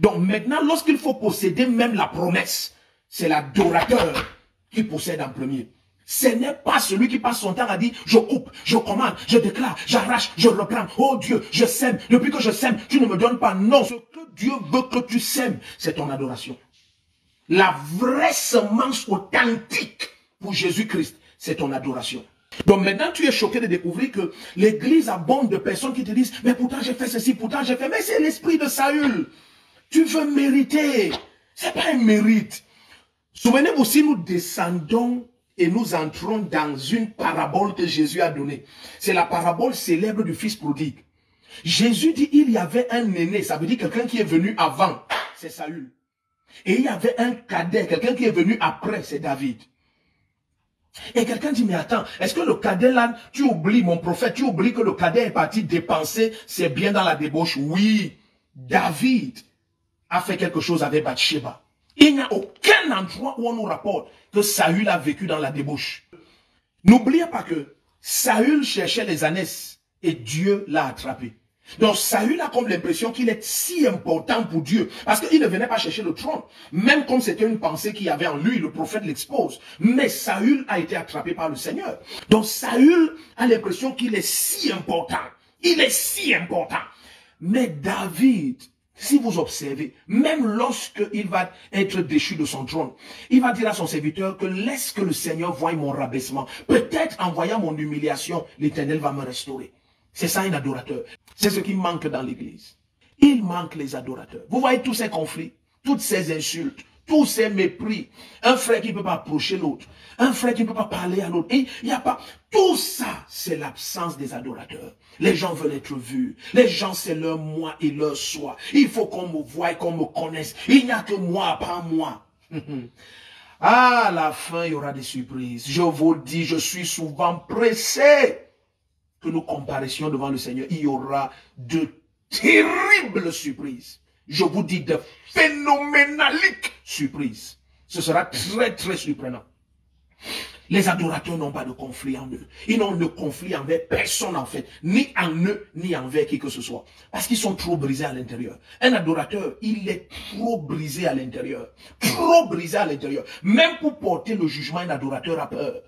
Donc maintenant, lorsqu'il faut posséder même la promesse, c'est l'adorateur qui possède en premier. Ce n'est pas celui qui passe son temps à dire, je coupe, je commande, je déclare, j'arrache, je reprends. Oh Dieu, je sème. Depuis que je sème, tu ne me donnes pas. Non, ce que Dieu veut que tu sèmes, c'est ton adoration. La vraie semence authentique pour Jésus-Christ, c'est ton adoration. Donc maintenant, tu es choqué de découvrir que l'église abonde de personnes qui te disent, mais pourtant j'ai fait ceci, pourtant j'ai fait, mais c'est l'esprit de Saül. Tu veux mériter. C'est pas un mérite. Souvenez-vous, si nous descendons et nous entrons dans une parabole que Jésus a donnée. C'est la parabole célèbre du fils prodigue. Jésus dit, il y avait un aîné, ça veut dire quelqu'un qui est venu avant, c'est Saül. Et il y avait un cadet, quelqu'un qui est venu après, c'est David. Et quelqu'un dit, mais attends, est-ce que le cadet là, tu oublies mon prophète, tu oublies que le cadet est parti dépenser ses biens dans la débauche? Oui, David a fait quelque chose avec Bathsheba. Il n'y a aucun endroit où on nous rapporte que Saül a vécu dans la débauche. N'oubliez pas que Saül cherchait les ânesses et Dieu l'a attrapé. Donc Saül a comme l'impression qu'il est si important pour Dieu parce qu'il ne venait pas chercher le trône. Même comme c'était une pensée qu'il y avait en lui, le prophète l'expose. Mais Saül a été attrapé par le Seigneur. Donc Saül a l'impression qu'il est si important. Il est si important. Mais David, si vous observez, même lorsqu'il va être déchu de son trône, il va dire à son serviteur que laisse que le Seigneur voie mon rabaissement. Peut-être en voyant mon humiliation, l'Éternel va me restaurer. C'est ça un adorateur. C'est ce qui manque dans l'église. Il manque les adorateurs. Vous voyez tous ces conflits, toutes ces insultes, tous ces mépris. Un frère qui ne peut pas approcher l'autre. Un frère qui ne peut pas parler à l'autre. Il n'y a pas... Tout ça, c'est l'absence des adorateurs. Les gens veulent être vus. Les gens, c'est leur moi et leur soi. Il faut qu'on me voie et qu'on me connaisse. Il n'y a que moi, pas moi. À la fin, il y aura des surprises. Je vous le dis, je suis souvent pressé que nous comparaissions devant le Seigneur. Il y aura de terribles surprises. Je vous dis de phénoménaliques surprises. Ce sera très, très surprenant. Les adorateurs n'ont pas de conflit en eux. Ils n'ont de conflit envers personne en fait. Ni en eux, ni envers qui que ce soit. Parce qu'ils sont trop brisés à l'intérieur. Un adorateur, il est trop brisé à l'intérieur. Trop brisé à l'intérieur. Même pour porter le jugement, un adorateur a peur.